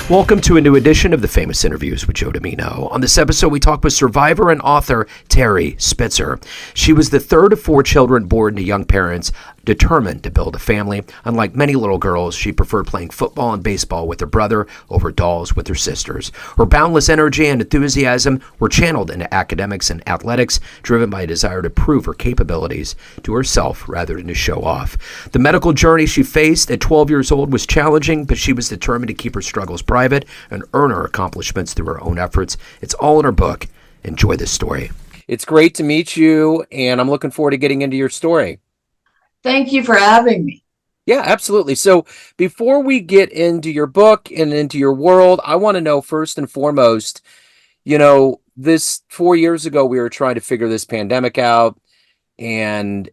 Welcome to a new edition of the Famous Interviews with Joe Dimino. On this episode, we talk with survivor and author Terri Spitzer. She was the third of four children born to young parents determined to build a family. Unlike many little girls, she preferred playing football and baseball with her brother over dolls with her sisters. Her boundless energy and enthusiasm were channeled into academics and athletics, driven by a desire to prove her capabilities to herself rather than to show off. The medical journey she faced at 12 years old was challenging, but she was determined to keep her struggles private and earn her accomplishments through her own efforts. It's all in her book. Enjoy this story. It's great to meet you, and I'm looking forward to getting into your story. Thank you for having me. Yeah, absolutely. So before we get into your book and into your world, I want to know first and foremost, this 4 years ago, we were trying to figure this pandemic out and,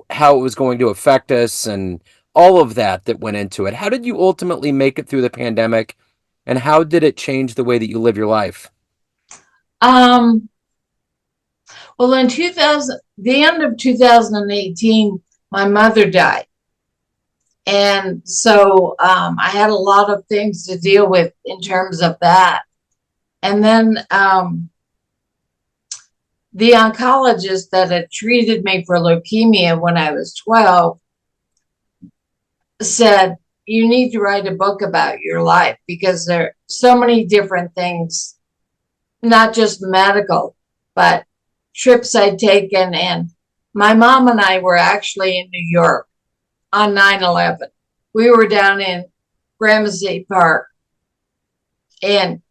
how it was going to affect us and all of that went into it. How did you ultimately make it through the pandemic, and how did it change the way that you live your life? Well, in the end of 2018, my mother died. And so I had a lot of things to deal with in terms of that. And then the oncologist that had treated me for leukemia when I was 12 said, you need to write a book about your life because there are so many different things, not just medical, but trips I'd taken. And my mom and I were actually in New York on 9/11. We were down in Gramercy Park. And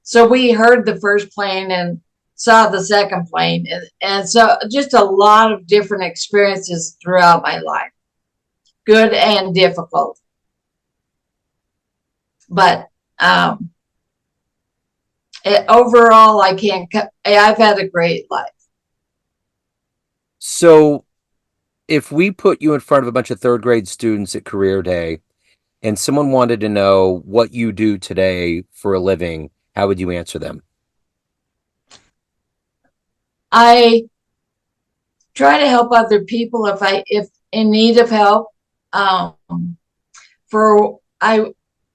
so we heard the first plane and saw the second plane. And so just a lot of different experiences throughout my life, good and difficult. But overall, I've had a great life. So if we put you in front of a bunch of third grade students at career day and someone wanted to know what you do today for a living, how would you answer them? I try to help other people if in need of help.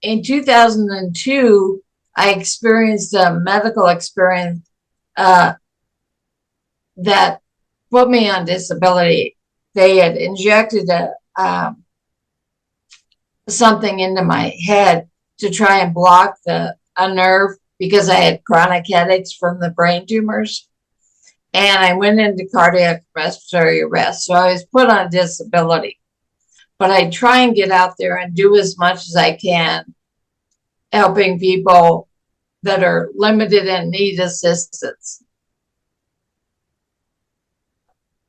In 2002, I experienced a medical experience that put me on disability. They had injected something into my head to try and block a nerve because I had chronic headaches from the brain tumors. And I went into cardiac respiratory arrest. So I was put on disability. But I try and get out there and do as much as I can, helping people that are limited and need assistance.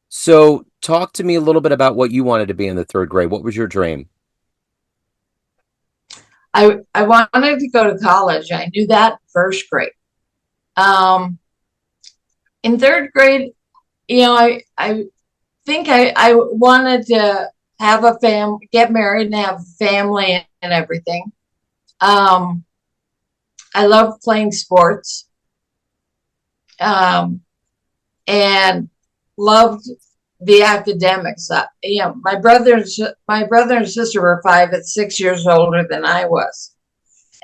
So talk to me a little bit about what you wanted to be in the third grade. What was your dream? I wanted to go to college. I knew that in first grade. In third grade, I think I wanted to have a family, get married and have a family and everything. I loved playing sports. And loved the academics. My brother and sister were 5 and 6 years older than I was,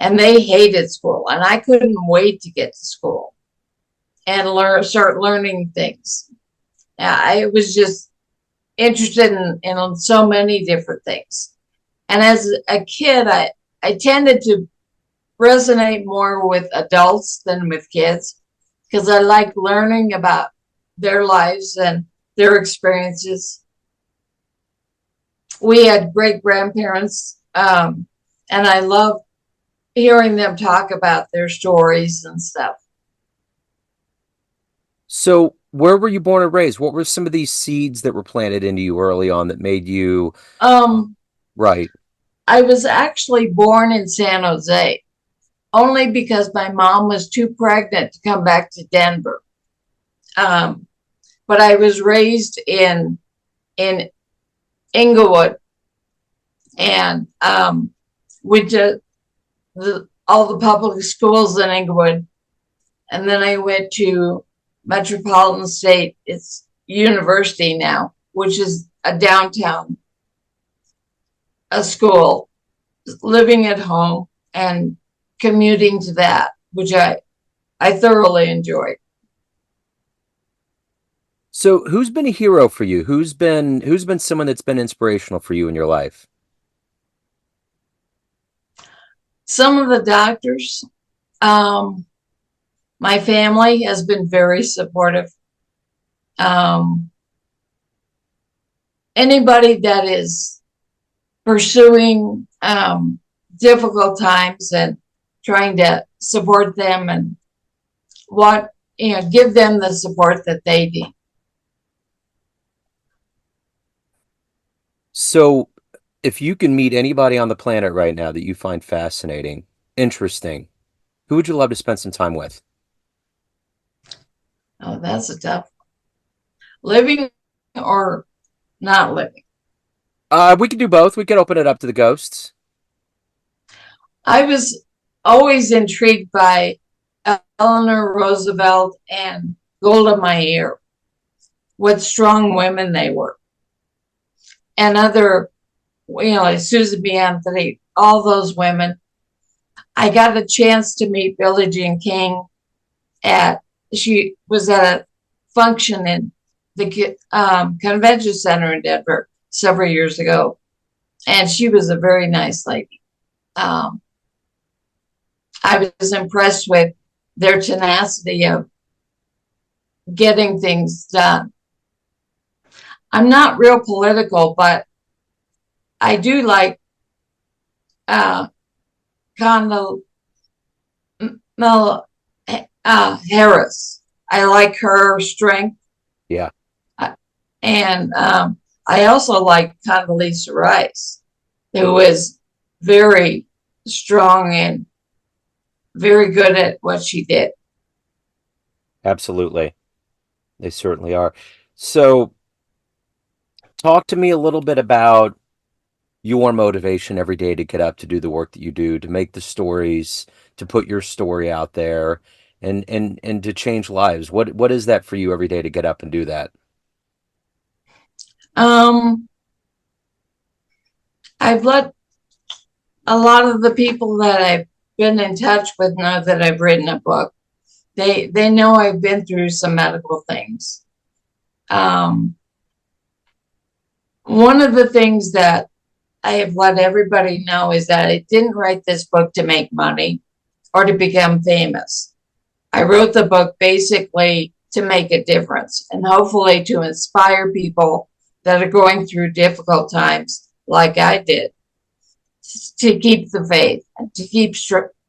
and they hated school, and I couldn't wait to get to school and start learning things. I was just interested in so many different things. And as a kid, I tended to resonate more with adults than with kids because I like learning about their lives and their experiences. We had great grandparents, and I love hearing them talk about their stories and stuff. So where were you born and raised? What were some of these seeds that were planted into you early on that made you right? I was actually born in San Jose, only because my mom was too pregnant to come back to Denver. But I was raised in Inglewood and went to all the public schools in Inglewood. And then I went to Metropolitan State, it's university now, which is a downtown school, living at home. and commuting to that, which I thoroughly enjoyed. So, who's been a hero for you? Who's been someone that's been inspirational for you in your life? Some of the doctors, um, my family has been very supportive. Um, Anybody that is pursuing difficult times and trying to support them and give them the support that they need. So, if you can meet anybody on the planet right now that you find fascinating, interesting, who would you love to spend some time with? Oh, that's a tough living or not living. We could do both. We could open it up to the ghosts. I was always intrigued by Eleanor Roosevelt and Golda Meir, what strong women they were, and other, like Susan B. Anthony, all those women. I got a chance to meet Billie Jean King she was at a function in the convention center in Denver several years ago, and she was a very nice lady. Um, I was impressed with their tenacity of getting things done. I'm not real political, but I do like uh, Kamala Harris. I like her strength. Yeah, And I also like Condoleezza Rice, who is very strong and very good at what she did. absolutely. They certainly are. So, talk to me a little bit about your motivation every day to get up to do the work that you do, to make the stories, to put your story out there, and to change lives. What is that for you every day to get up and do that? Um, I've let a lot of the people that I've been in touch with know that I've written a book. They know I've been through some medical things. Um, One of the things that I have let everybody know is that I didn't write this book to make money or to become famous. I wrote the book basically to make a difference and hopefully to inspire people that are going through difficult times like I did, to keep the faith and to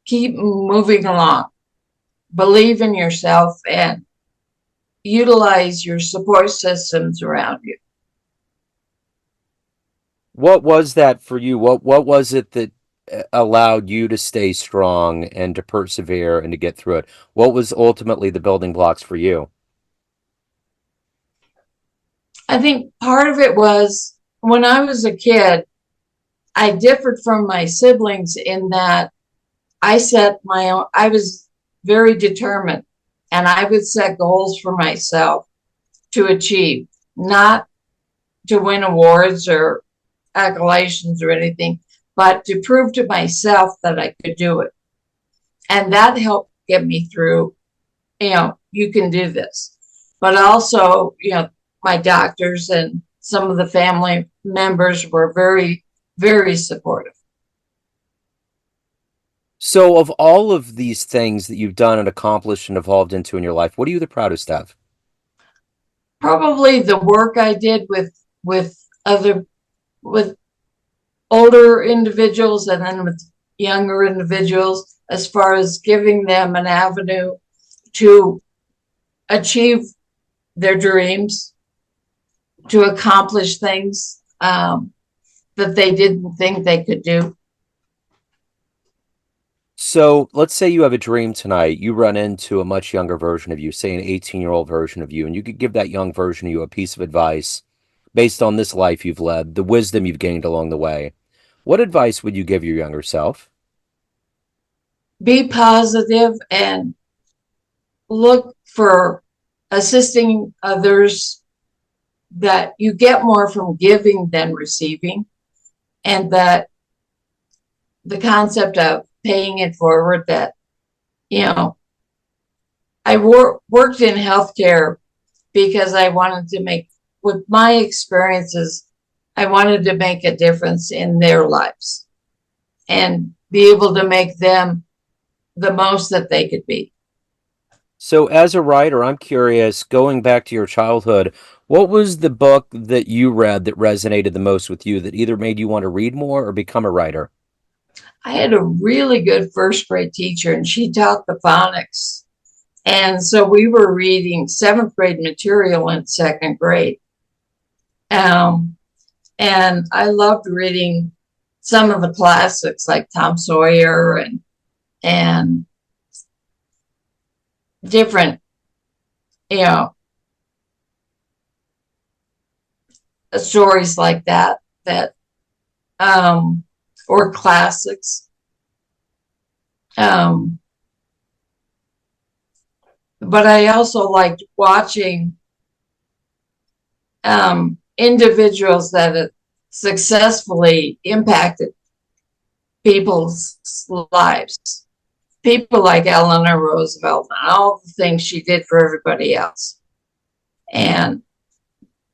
keep moving along. Believe in yourself and utilize your support systems around you. What was that for you? What was it that allowed you to stay strong and to persevere and to get through it? What was ultimately the building blocks for you? I think part of it was when I was a kid, I differed from my siblings in that I set my own, I was very determined and I would set goals for myself to achieve, not to win awards or accolations or anything, but to prove to myself that I could do it. And that helped get me through, you can do this. But also, my doctors and some of the family members were very, very supportive. So, of all of these things that you've done and accomplished and evolved into in your life, what are you the proudest of? Probably the work I did with older individuals and then with younger individuals, as far as giving them an avenue to achieve their dreams, to accomplish things that they didn't think they could do. So, let's say you have a dream tonight. You run into a much younger version of you, say an 18-year-old version of you, and you could give that young version of you a piece of advice based on this life you've led, the wisdom you've gained along the way. What advice would you give your younger self? Be positive and look for assisting others, that you get more from giving than receiving, and that the concept of paying it forward that, you know, I worked in healthcare because I wanted to make, with my experiences, I wanted to make a difference in their lives and be able to make them the most that they could be. So, as a writer, I'm curious, going back to your childhood, what was the book that you read that resonated the most with you that either made you want to read more or become a writer? I had a really good first grade teacher, and she taught the phonics. And so we were reading seventh grade material in second grade. Um, and I loved reading some of the classics like Tom Sawyer and different, you know, stories like that or classics. But I also liked watching individuals that had successfully impacted people's lives. People like Eleanor Roosevelt and all the things she did for everybody else. And,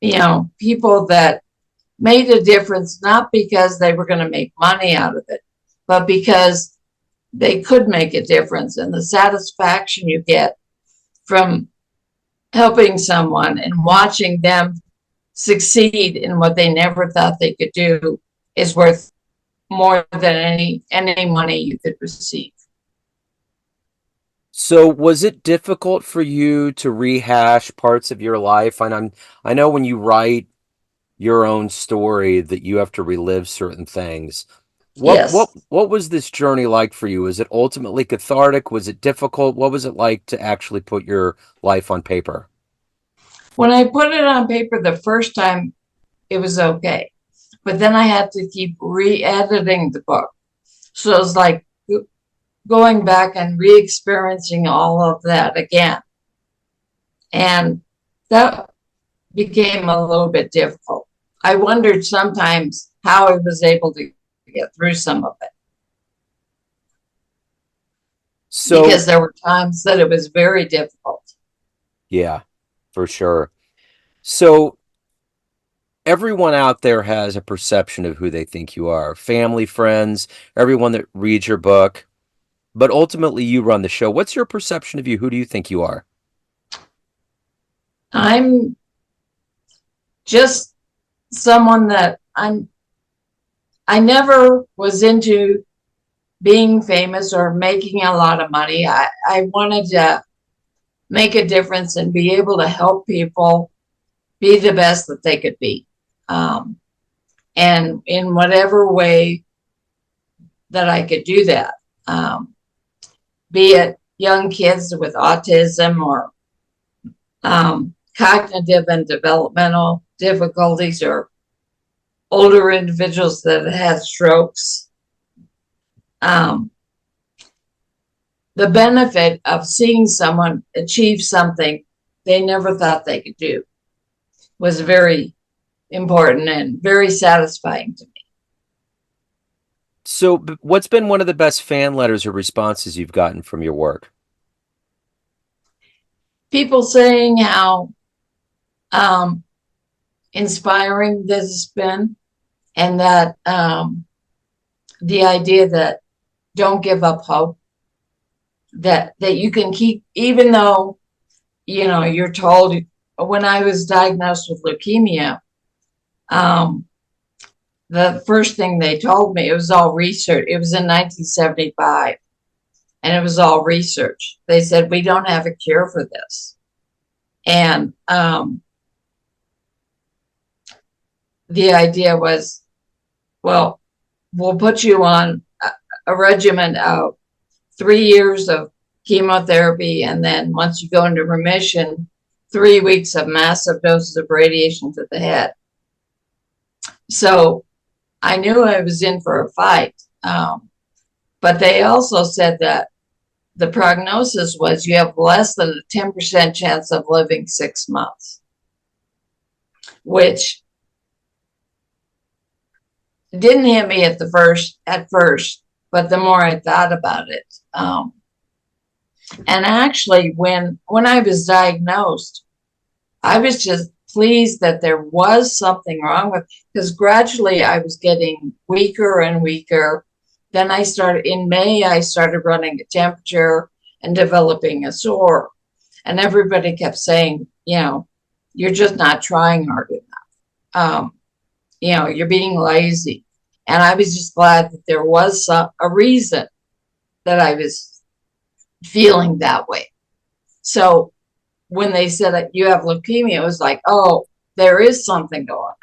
you know, people that made a difference, not because they were going to make money out of it, but because they could make a difference, and the satisfaction you get from helping someone and watching them succeed in what they never thought they could do is worth more than any money you could receive. So, was it difficult for you to rehash parts of your life? And I know when you write your own story that you have to relive certain things. What what Yes. what was this journey like for you? Was it ultimately cathartic? Was it difficult? What was it like to actually put your life on paper? When I put it on paper the first time, it was okay. But then I had to keep re-editing the book. So it was like going back and re-experiencing all of that again. And that became a little bit difficult. I wondered sometimes how I was able to get through some of it So, because there were times that it was very difficult. yeah, for sure. So, everyone out there has a perception of who they think you are. Family, friends, everyone that reads your book, but ultimately you run the show. What's your perception of you? Who do you think you are? I'm just someone that I never was into being famous or making a lot of money. I wanted to make a difference and be able to help people be the best that they could be. Um, and in whatever way that I could do that, be it young kids with autism or cognitive and developmental difficulties or older individuals that had strokes. Um, the benefit of seeing someone achieve something they never thought they could do was very important and very satisfying to me. So, what's been one of the best fan letters or responses you've gotten from your work? People saying how um, inspiring this has been, and that the idea that don't give up hope, that you can keep, even though, you know, you're told. When I was diagnosed with leukemia, um, the first thing they told me, it was all research. It was in 1975, and it was all research. They said, we don't have a cure for this. And the idea was, well, we'll put you on a regimen of 3 years of chemotherapy, and then once you go into remission, 3 weeks of massive doses of radiation to the head. So I knew I was in for a fight. But they also said that the prognosis was you have less than a 10% chance of living 6 months, which didn't hit me at first, But the more I thought about it, and actually, when I was diagnosed, I was just pleased that there was something wrong with, because gradually I was getting weaker and weaker. Then in May, I started running a temperature and developing a sore. And everybody kept saying, you're just not trying hard enough. You're being lazy. And I was just glad that there was a reason that I was feeling that way. So when they said that you have leukemia, it was like, oh, there is something going on.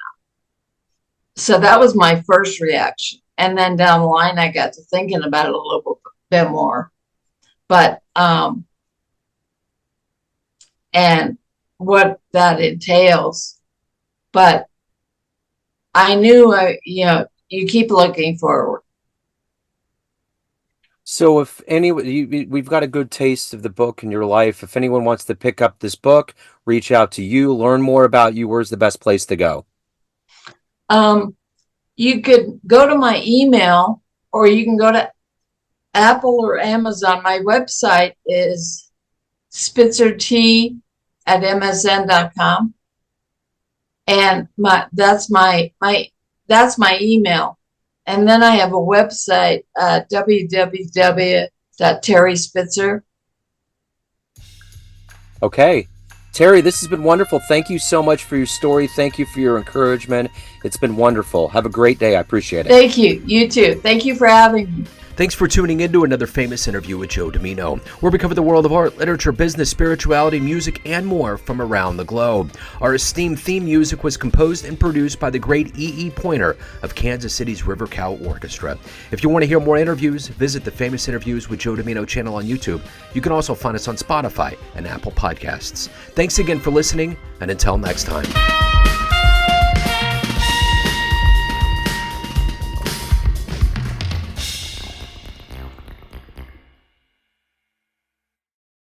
So that was my first reaction. And then down the line, I got to thinking about it a little bit more. But, and what that entails. But I knew, you keep looking forward. So if we've got a good taste of the book in your life. If anyone wants to pick up this book, reach out to you, learn more about you, where's the best place to go? You could go to my email, or you can go to Apple or Amazon. My website is spitzert@msn.com. And that's my email. And then I have a website, www.Terri Spitzer. Okay. Terri, this has been wonderful. Thank you so much for your story. Thank you for your encouragement. It's been wonderful. Have a great day. I appreciate it. Thank you. You too. Thank you for having me. Thanks for tuning in to another famous interview with Joe Dimino, where we cover the world of art, literature, business, spirituality, music, and more from around the globe. Our esteemed theme music was composed and produced by the great E.E. Pointer of Kansas City's River Cow Orchestra. If you want to hear more interviews, visit the Famous Interviews with Joe Dimino channel on YouTube. You can also find us on Spotify and Apple Podcasts. Thanks again for listening, and until next time.